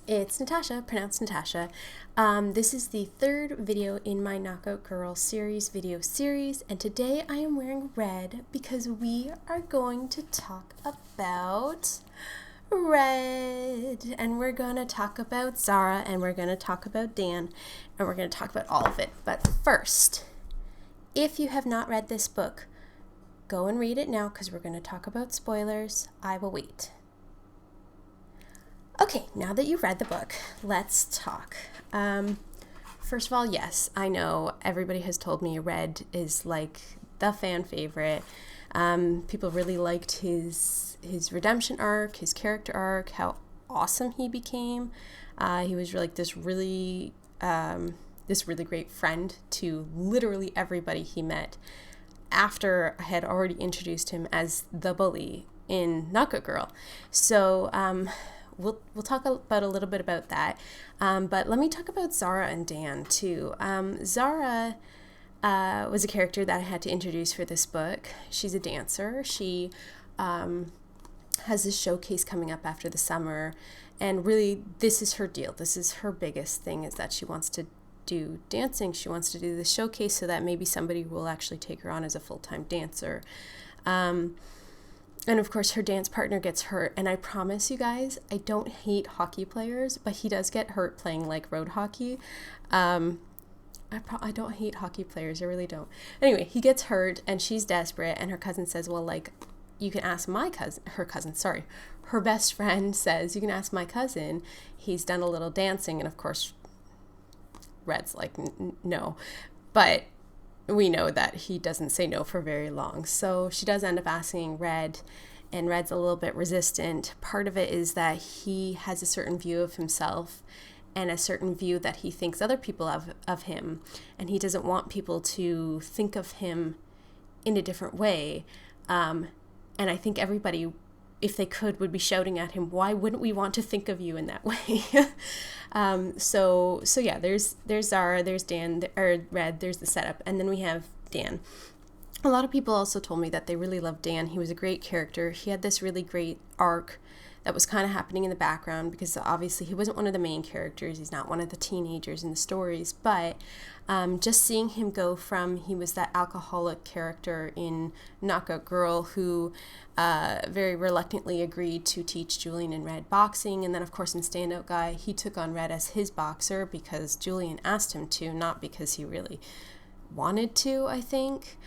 It's Natasha, pronounced Natasha. This is the third video in my Knockout Girl video series, and today I am wearing red because we are going to talk about red, and we're going to talk about Zara, and we're going to talk about Dan, and we're going to talk about all of it. But first, if you have not read this book, go and read it now because we're going to talk about spoilers. I will wait. Okay, now that you've read the book, let's talk. First of all, yes, I know everybody has told me red is like the fan favorite. People really liked his redemption arc, his character arc, how awesome he became. He was like this really great friend to literally everybody he met after I had already introduced him as the bully in Knockout Girl. So, We'll talk about a little bit about that, but let me talk about Zara and Dan too. Zara was a character that I had to introduce for this book. She's a dancer. She has this showcase coming up after the summer, and really this is her deal. This is her biggest thing, is that she wants to do dancing. She wants to do the showcase so that maybe somebody will actually take her on as a full-time dancer. And of course, her dance partner gets hurt. And I promise you guys, I don't hate hockey players, but he does get hurt playing like road hockey. I don't hate hockey players. I really don't. Anyway, he gets hurt and she's desperate. And her cousin says, well, like, you can ask her best friend says, you can ask my cousin. He's done a little dancing. And of course, Red's like, no. But we know that he doesn't say no for very long. So she does end up asking Red, and Red's a little bit resistant. Part of it is that he has a certain view of himself and a certain view that he thinks other people have of him, and he doesn't want people to think of him in a different way. And I think everybody, if they could, would be shouting at him, why wouldn't we want to think of you in that way? So yeah, there's Zara, there's Dan, or Red, there's the setup, and then we have Dan. A lot of people also told me that they really loved Dan. He was a great character. He had this really great arc that was kind of happening in the background, because obviously he wasn't one of the main characters. He's not one of the teenagers in the stories, but just seeing him go from, he was that alcoholic character in Knockout Girl who very reluctantly agreed to teach Julian and Red boxing, and then of course in Standout Guy he took on Red as his boxer because Julian asked him to, not because he really wanted to, I think.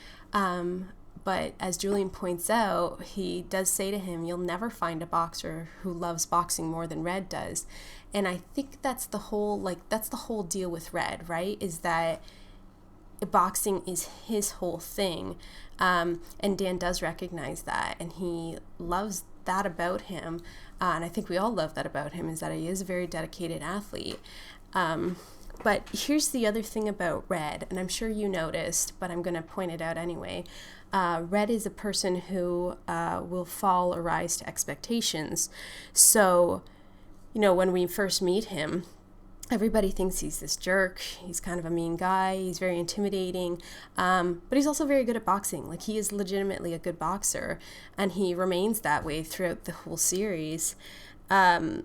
But as Julian points out, he does say to him, you'll never find a boxer who loves boxing more than Red does. And I think that's the whole deal with Red, right? Is that boxing is his whole thing. And Dan does recognize that, and he loves that about him. And I think we all love that about him, is that he is a very dedicated athlete. But here's the other thing about Red, and I'm sure you noticed, but I'm going to point it out anyway. Red is a person who will fall or rise to expectations. So, when we first meet him, everybody thinks he's this jerk. He's kind of a mean guy. He's very intimidating. But he's also very good at boxing. Like, he is legitimately a good boxer, and he remains that way throughout the whole series. But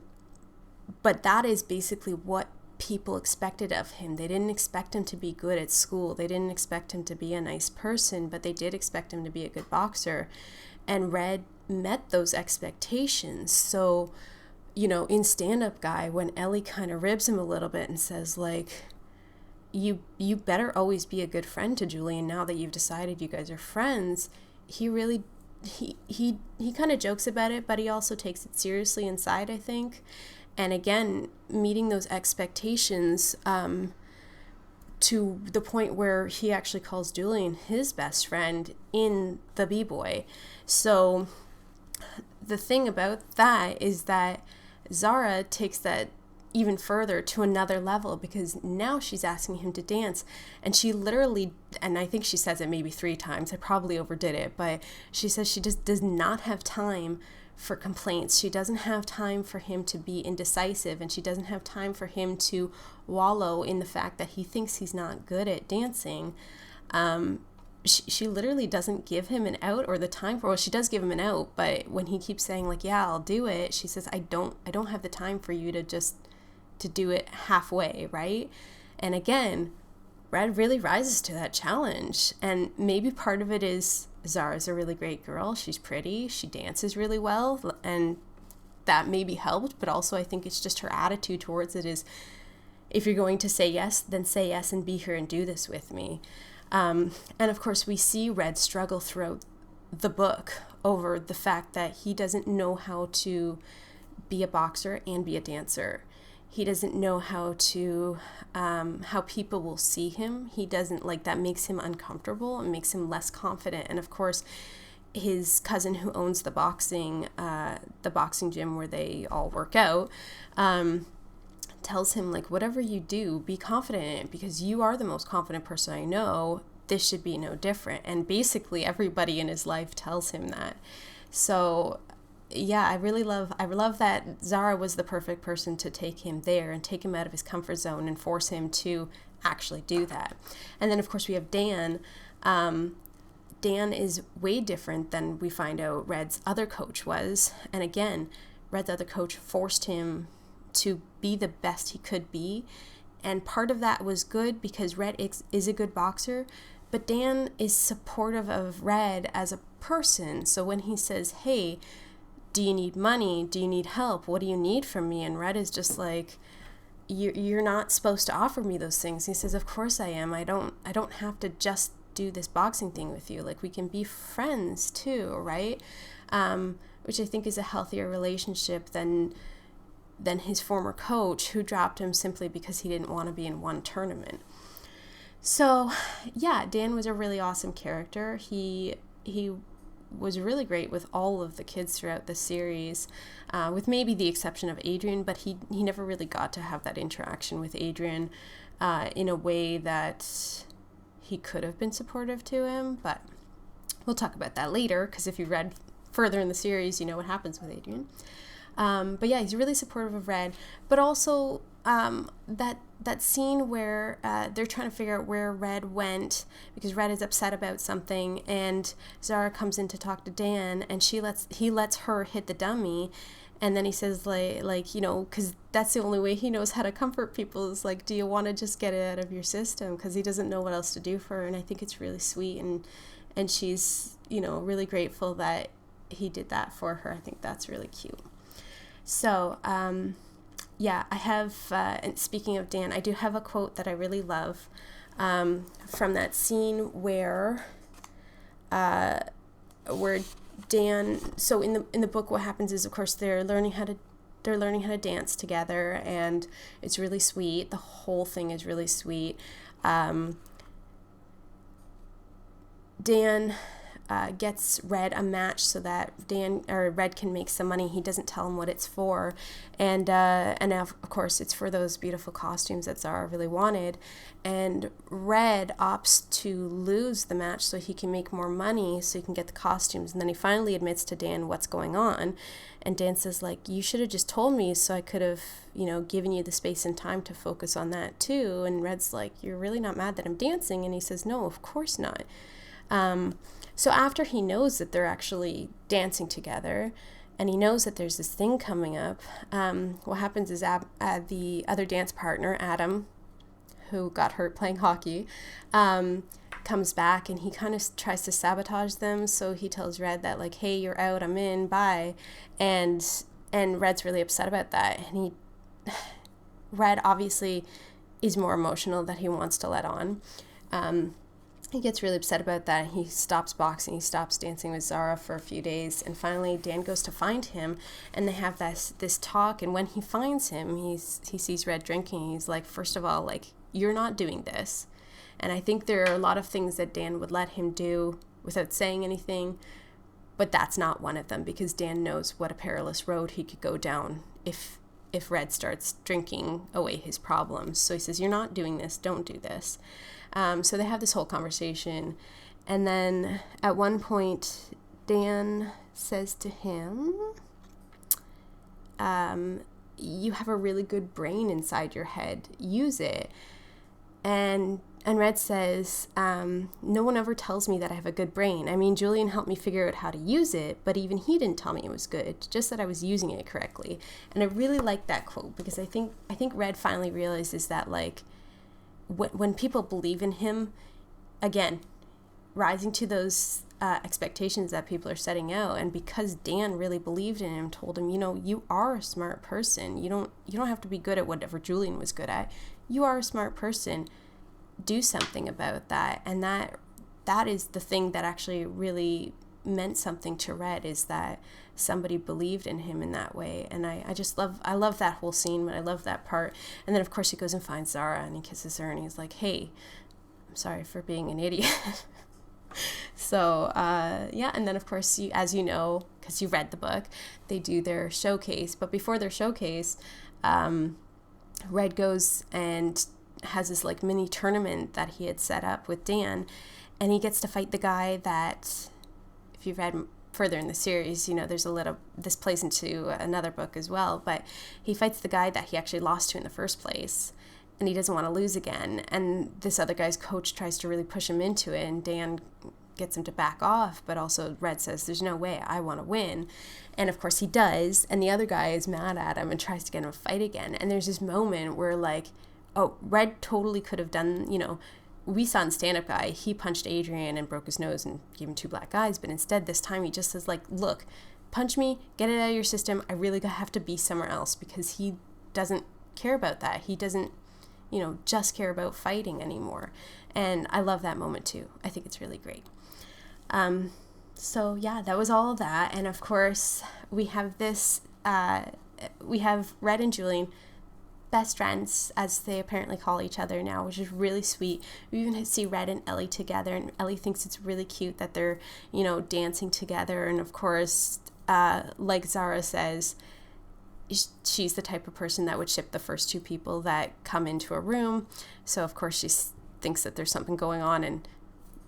that is basically what people expected of him. They didn't expect him to be good at school. They didn't expect him to be a nice person, but they did expect him to be a good boxer. And Red met those expectations. So, in Stand-Up Guy, when Ellie kind of ribs him a little bit and says, like, you better always be a good friend to Julian now that you've decided you guys are friends, he really, he kind of jokes about it, but he also takes it seriously inside, I think. And again, meeting those expectations to the point where he actually calls Julian his best friend in the B-Boy. So the thing about that is that Zara takes that even further to another level, because now she's asking him to dance, and she literally, and I think she says it maybe 3 times, I probably overdid it, but she says she just does not have time for complaints. She doesn't have time for him to be indecisive, and she doesn't have time for him to wallow in the fact that he thinks he's not good at dancing. She literally doesn't give him an out or the time for, well, she does give him an out, but when he keeps saying like, yeah, I'll do it, she says, I don't have the time for you to just to do it halfway, right? And again, Red really rises to that challenge. And maybe part of it is Zara's a really great girl. She's pretty. She dances really well. And that maybe helped. But also I think it's just her attitude towards it is, if you're going to say yes, then say yes and be here and do this with me. And of course, we see Red struggle throughout the book over the fact that he doesn't know how to be a boxer and be a dancer. He doesn't know how people will see him. He doesn't, like, that makes him uncomfortable and makes him less confident. And of course, his cousin who owns the boxing gym where they all work out, tells him, like, whatever you do, be confident in it, because you are the most confident person I know. This should be no different. And basically everybody in his life tells him that. So yeah, I love that Zara was the perfect person to take him there and take him out of his comfort zone and force him to actually do that. And then of course we have Dan. Dan is way different than we find out Red's other coach was. And again, Red's other coach forced him to be the best he could be. And part of that was good because Red is a good boxer, but Dan is supportive of Red as a person. So when he says, hey, do you need money? Do you need help? What do you need from me? And Red is just like, you're not supposed to offer me those things. He says, of course I am. I don't have to just do this boxing thing with you. Like, we can be friends too, right? Which I think is a healthier relationship than his former coach, who dropped him simply because he didn't want to be in one tournament. So yeah, Dan was a really awesome character. He was really great with all of the kids throughout the series, with maybe the exception of Adrian, but he never really got to have that interaction with Adrian in a way that he could have been supportive to him. But we'll talk about that later, because if you read further in the series, you know what happens with Adrian. But yeah, he's really supportive of Red, but also that scene where they're trying to figure out where Red went, because Red is upset about something, and Zara comes in to talk to Dan, and he lets her hit the dummy, and then he says like, you know, because that's the only way he knows how to comfort people, is like, do you want to just get it out of your system? Because he doesn't know what else to do for her. And I think it's really sweet, and she's, you know, really grateful that he did that for her. I think that's really cute. So, yeah, I have, and speaking of Dan, I do have a quote that I really love from that scene where Dan, so in the book, what happens is, of course, they're learning how to dance together, and it's really sweet. The whole thing is really sweet. Dan gets Red a match so that Red can make some money. He doesn't tell him what it's for, and of course it's for those beautiful costumes that Zara really wanted. And Red opts to lose the match so he can make more money, so he can get the costumes. And then he finally admits to Dan what's going on, and Dan says, like, you should have just told me so I could have, you know, given you the space and time to focus on that too. And Red's like, you're really not mad that I'm dancing? And he says, no, of course not. So after he knows that they're actually dancing together, and he knows that there's this thing coming up, what happens is the other dance partner, Adam, who got hurt playing hockey, comes back, and he kind of tries to sabotage them. So he tells Red that, like, hey, you're out, I'm in, bye. And Red's really upset about that. And Red obviously is more emotional that he wants to let on. He gets really upset about that. He stops boxing. He stops dancing with Zara for a few days. And finally, Dan goes to find him, and they have this talk. And when he finds him, he sees Red drinking. He's like, first of all, like, you're not doing this. And I think there are a lot of things that Dan would let him do without saying anything, but that's not one of them, because Dan knows what a perilous road he could go down if Red starts drinking away his problems. So he says, you're not doing this. Don't do this. So they have this whole conversation, and then at one point, Dan says to him, you have a really good brain inside your head. Use it. And And Red says, no one ever tells me that I have a good brain. I mean, Julian helped me figure out how to use it, but even he didn't tell me it was good, just that I was using it correctly. And I really like that quote, because I think Red finally realizes that, like, when people believe in him, again, rising to those expectations that people are setting out, and because Dan really believed in him, told him, you are a smart person. You don't have to be good at whatever Julian was good at. You are a smart person. Do something about that. And that is the thing that actually really meant something to Red, is that somebody believed in him in that way. And I love that whole scene. I love that part. And then of course he goes and finds Zara and he kisses her and he's like, hey, I'm sorry for being an idiot. So and then of course, as you know, because you read the book, they do their showcase. But before their showcase, Red goes and has this like mini tournament that he had set up with Dan, and he gets to fight the guy that, if you've read further in the series, there's this plays into another book as well, but he fights the guy that he actually lost to in the first place, and he doesn't want to lose again. And this other guy's coach tries to really push him into it, and Dan gets him to back off, but also Red says, there's no way, I want to win. And of course he does, and the other guy is mad at him and tries to get him to fight again. And there's this moment where, like, oh, Red totally could have done, we saw in Stand Up Guy, he punched Adrian and broke his nose and gave him 2 black eyes, but instead this time he just says, like, look, punch me, get it out of your system, I really have to be somewhere else, because he doesn't care about that. He doesn't, just care about fighting anymore. And I love that moment too. I think it's really great. So yeah, that was all of that. And of course we have this, we have Red and Julian, best friends, as they apparently call each other now, which is really sweet. We even see Red and Ellie together, and Ellie thinks it's really cute that they're, dancing together. And of course, like Zara says, she's the type of person that would ship the first 2 people that come into a room. So of course she thinks that there's something going on, and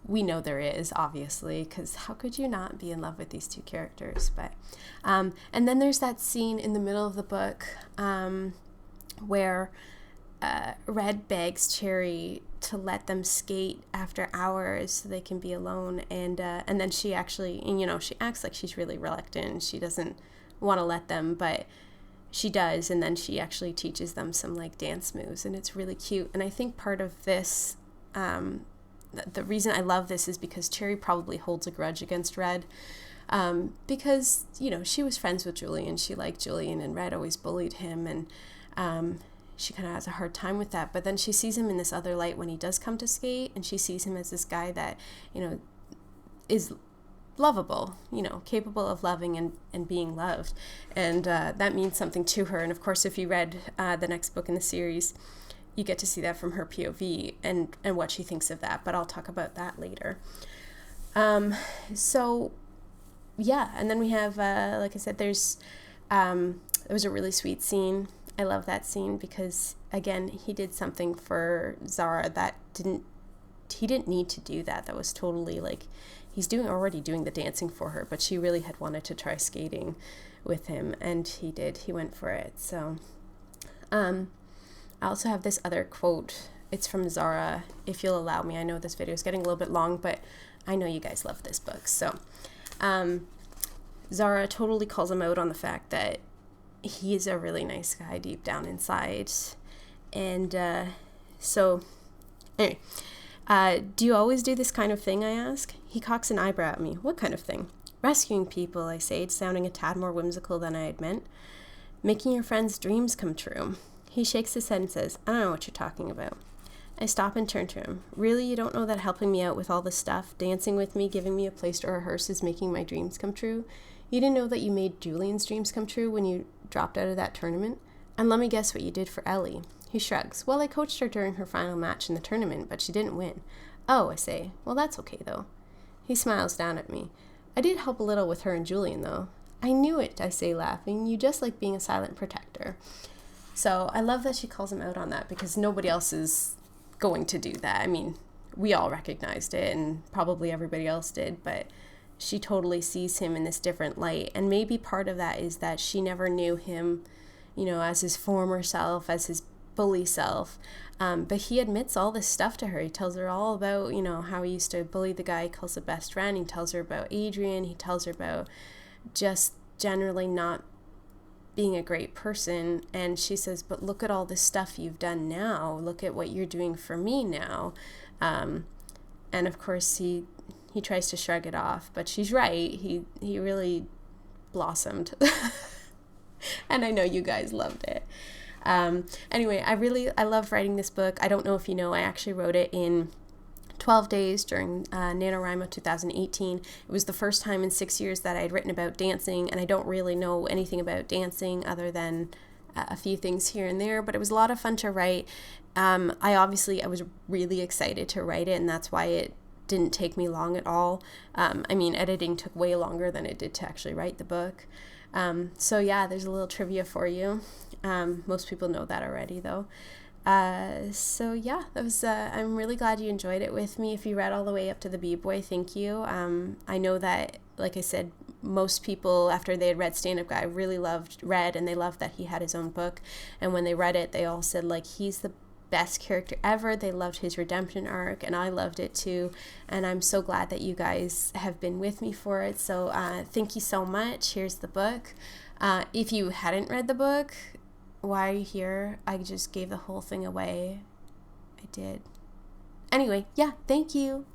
we know there is, obviously, because how could you not be in love with these 2 characters? But and then there's that scene in the middle of the book where Red begs Cherry to let them skate after hours so they can be alone, and then she actually, she acts like she's really reluctant. She doesn't want to let them, but she does, and then she actually teaches them some like dance moves, and it's really cute. And I think part of this, the reason I love this is because Cherry probably holds a grudge against Red, because she was friends with Julian, she liked Julian, and Red always bullied him, and she kind of has a hard time with that. But then she sees him in this other light when he does come to skate, and she sees him as this guy that is lovable, capable of loving and being loved, and that means something to her. And of course, if you read the next book in the series, you get to see that from her POV and what she thinks of that, but I'll talk about that later. So yeah, and then we have, like I said, it was a really sweet scene. I love that scene because, again, he did something for Zara that he didn't need to do that. That was totally like, he's already doing the dancing for her, but she really had wanted to try skating with him, and he did. He went for it. So I also have this other quote. It's from Zara, if you'll allow me. I know this video is getting a little bit long, but I know you guys love this book. So Zara totally calls him out on the fact that he's a really nice guy deep down inside. And so anyway, do you always do this kind of thing, I ask? He cocks an eyebrow at me. What kind of thing? Rescuing people, I say, sounding a tad more whimsical than I had meant. Making your friends' dreams come true. He shakes his head and says, I don't know what you're talking about. I stop and turn to him. Really, you don't know that helping me out with all this stuff, dancing with me, giving me a place to rehearse is making my dreams come true? You didn't know that you made Julian's dreams come true when you dropped out of that tournament? And let me guess what you did for Ellie. He shrugs. Well, I coached her during her final match in the tournament, but she didn't win. Oh, I say. Well, that's okay, though. He smiles down at me. I did help a little with her and Julian, though. I knew it, I say, laughing. You just like being a silent protector. So I love that she calls him out on that, because nobody else is going to do that. I mean, we all recognized it, and probably everybody else did, but she totally sees him in this different light. And maybe part of that is that she never knew him, as his former self, as his bully self. But he admits all this stuff to her. He tells her all about, you know, how he used to bully the guy he calls a best friend. He tells her about Adrian. He tells her about just generally not being a great person. And she says, but look at all this stuff you've done now. Look at what you're doing for me now. And of course he tries to shrug it off, but she's right. He really blossomed. And I know you guys loved it. Anyway, I love writing this book. I don't know if you know, I actually wrote it in 12 days during NaNoWriMo 2018. It was the first time in 6 years that I'd written about dancing, and I don't really know anything about dancing other than a few things here and there, but it was a lot of fun to write. I was really excited to write it, and that's why it didn't take me long at all. Editing took way longer than it did to actually write the book. So yeah, there's a little trivia for you. Most people know that already, though. So yeah, that was, I'm really glad you enjoyed it with me. If you read all the way up to the B-Boy, thank you. I know that, like I said, most people, after they had read Stand Up Guy, really loved Red, and they loved that he had his own book. And when they read it, they all said, like, he's the best character ever. They loved his redemption arc, and I loved it too. And I'm so glad that you guys have been with me for it. So thank you so much. Here's the book. If you hadn't read the book, why are you here? I just gave the whole thing away. I did. Anyway, yeah, thank you.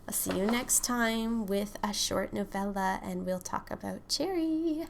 I'll see you next time with a short novella, and we'll talk about Cherry.